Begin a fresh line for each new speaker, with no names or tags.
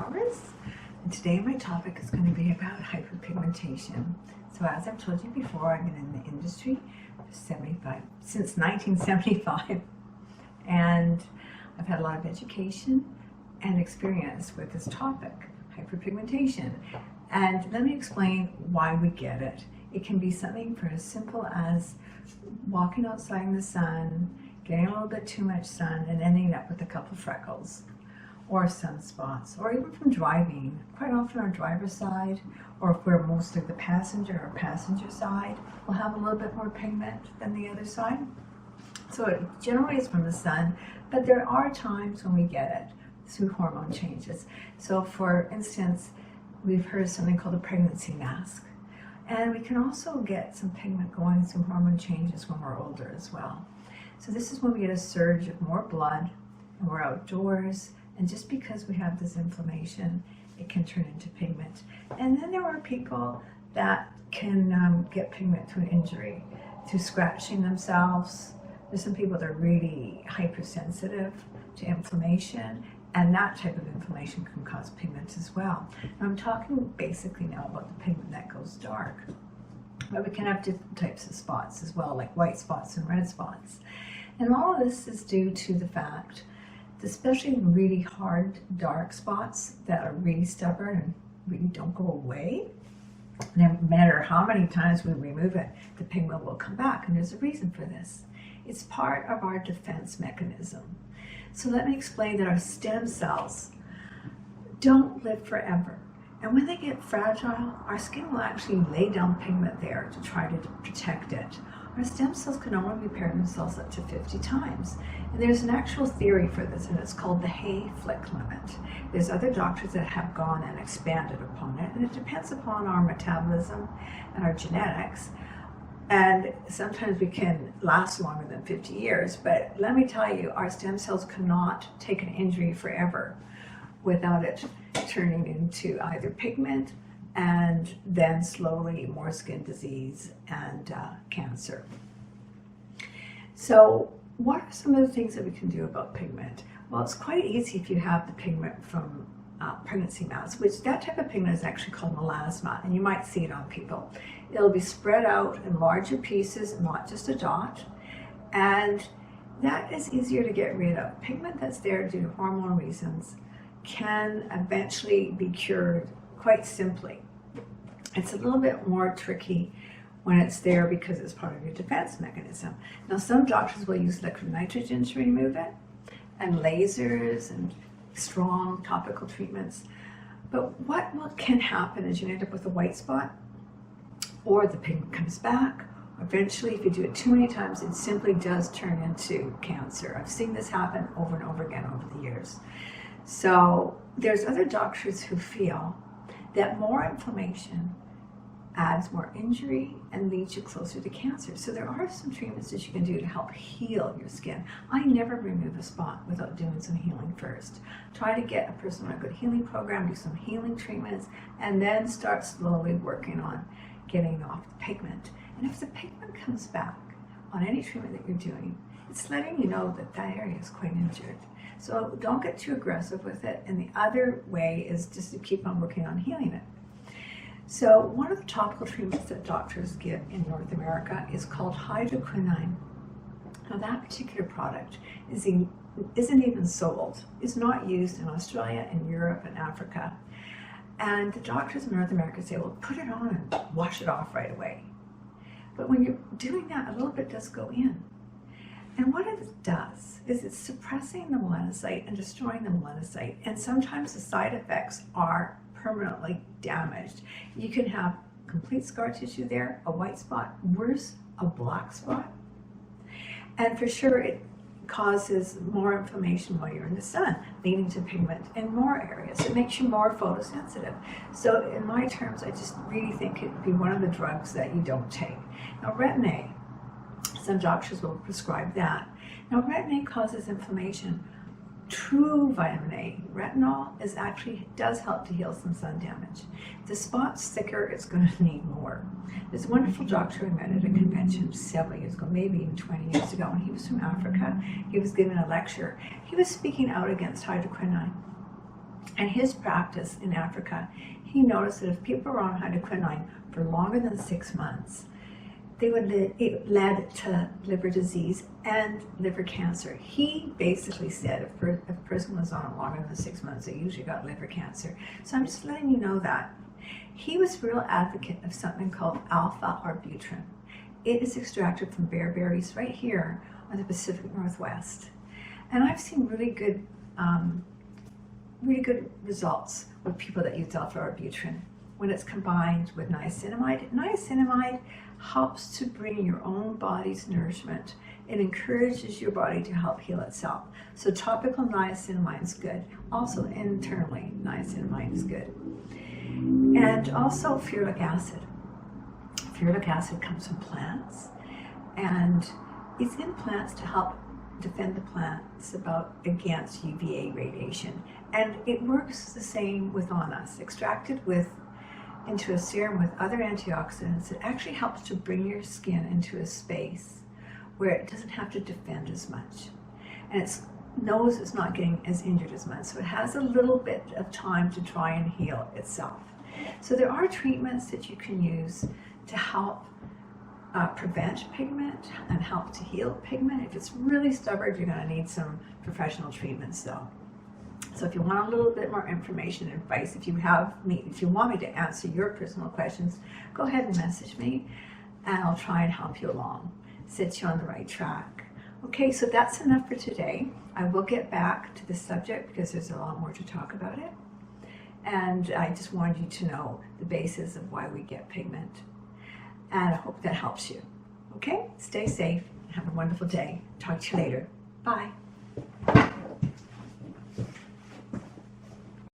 Flowers, and today my topic is going to be about hyperpigmentation. So as I've told you before, I've been in the industry since 1975, and I've had a lot of education and experience with this topic, hyperpigmentation. And let me explain why we get it. It can be something for as simple as walking outside in the sun, getting a little bit too much sun, and ending up with a couple freckles or sunspots, or even from driving. Quite often our driver's side, or if we're mostly the passenger or passenger side, will have a little bit more pigment than the other side. So it generally is from the sun, but there are times when we get it through hormone changes. So for instance, we've heard of something called a pregnancy mask. And we can also get some pigment going through hormone changes when we're older as well. So this is when we get a surge of more blood and we're outdoors, and just because we have this inflammation, it can turn into pigment. And then there are people that can get pigment through an injury, through scratching themselves. There's some people that are really hypersensitive to inflammation, and that type of inflammation can cause pigment as well. Now, I'm talking basically now about the pigment that goes dark, but we can have different types of spots as well, like white spots and red spots. And all of this is due to the fact, especially really hard dark spots that are really stubborn and really don't go away, no matter how many times we remove it, the pigment will come back, and there's a reason for this. It's part of our defense mechanism. So let me explain that our stem cells don't live forever. And when they get fragile, our skin will actually lay down pigment there to try to protect it. Our stem cells can only repair themselves up to 50 times. And there's an actual theory for this, and it's called the Hay-Flick limit. There's other doctors that have gone and expanded upon it, and it depends upon our metabolism and our genetics. And sometimes we can last longer than 50 years, but let me tell you, our stem cells cannot take an injury forever without it turning into either pigment and then slowly more skin disease and cancer. So what are some of the things that we can do about pigment? Well, it's quite easy if you have the pigment from pregnancy masks, which that type of pigment is actually called melasma, and you might see it on people. It'll be spread out in larger pieces, not just a dot, and that is easier to get rid of. Pigment that's there due to hormone reasons can eventually be cured quite simply. It's a little bit more tricky when it's there because it's part of your defense mechanism. Now, some doctors will use liquid nitrogen to remove it, and lasers and strong topical treatments. But what can happen is you end up with a white spot, or the pigment comes back. Eventually, if you do it too many times, it simply does turn into cancer. I've seen this happen over and over again over the years. So there's other doctors who feel that more inflammation adds more injury and leads you closer to cancer. So there are some treatments that you can do to help heal your skin. I never remove a spot without doing some healing first. Try to get a person on a good healing program, do some healing treatments, and then start slowly working on getting off the pigment. And if the pigment comes back on any treatment that you're doing, it's letting you know that that area is quite injured. So don't get too aggressive with it. And the other way is just to keep on working on healing it. So one of the topical treatments that doctors give in North America is called hydroquinone. Now that particular product isn't even sold. It's not used in Australia and Europe and Africa. And the doctors in North America say, well, put it on and wash it off right away. But when you're doing that, a little bit does go in. And what it does is it's suppressing the melanocyte and destroying the melanocyte. And sometimes the side effects are permanently damaged. You can have complete scar tissue there, a white spot, worse, a black spot. And for sure, it causes more inflammation while you're in the sun, leading to pigment in more areas. It makes you more photosensitive. So in my terms, I just really think it'd be one of the drugs that you don't take. Now, retin A, some doctors will prescribe that. Now, retin A causes inflammation. True vitamin A, retinol, does help to heal some sun damage. If the spot's thicker, it's going to need more. There's a wonderful doctor I met at a convention several years ago, maybe even 20 years ago, and he was from Africa. He was giving a lecture. He was speaking out against hydroquinone. And his practice in Africa, he noticed that if people were on hydroquinone for longer than 6 months, it led to liver disease and liver cancer. He basically said if a person was on it longer than 6 months, they usually got liver cancer. So I'm just letting you know that. He was a real advocate of something called alpha-arbutin. It is extracted from bear berries right here on the Pacific Northwest. And I've seen really good results with people that use alpha-arbutin when it's combined with niacinamide. Niacinamide helps to bring your own body's nourishment. It encourages your body to help heal itself. So topical niacinamide is good. Also internally, niacinamide is good. And also ferulic acid. Ferulic acid comes from plants, and it's in plants to help defend the plants against UVA radiation. And it works the same on us. Extracted into a serum with other antioxidants, it actually helps to bring your skin into a space where it doesn't have to defend as much. And it knows it's not getting as injured as much. So it has a little bit of time to try and heal itself. So there are treatments that you can use to help prevent pigment and help to heal pigment. If it's really stubborn, you're going to need some professional treatments though. So if you want a little bit more information and advice, if you want me to answer your personal questions, go ahead and message me and I'll try and help you along, set you on the right track. Okay, so that's enough for today. I will get back to the subject because there's a lot more to talk about it. And I just wanted you to know the basis of why we get pigment. And I hope that helps you. Okay, stay safe. Have a wonderful day. Talk to you later. Bye.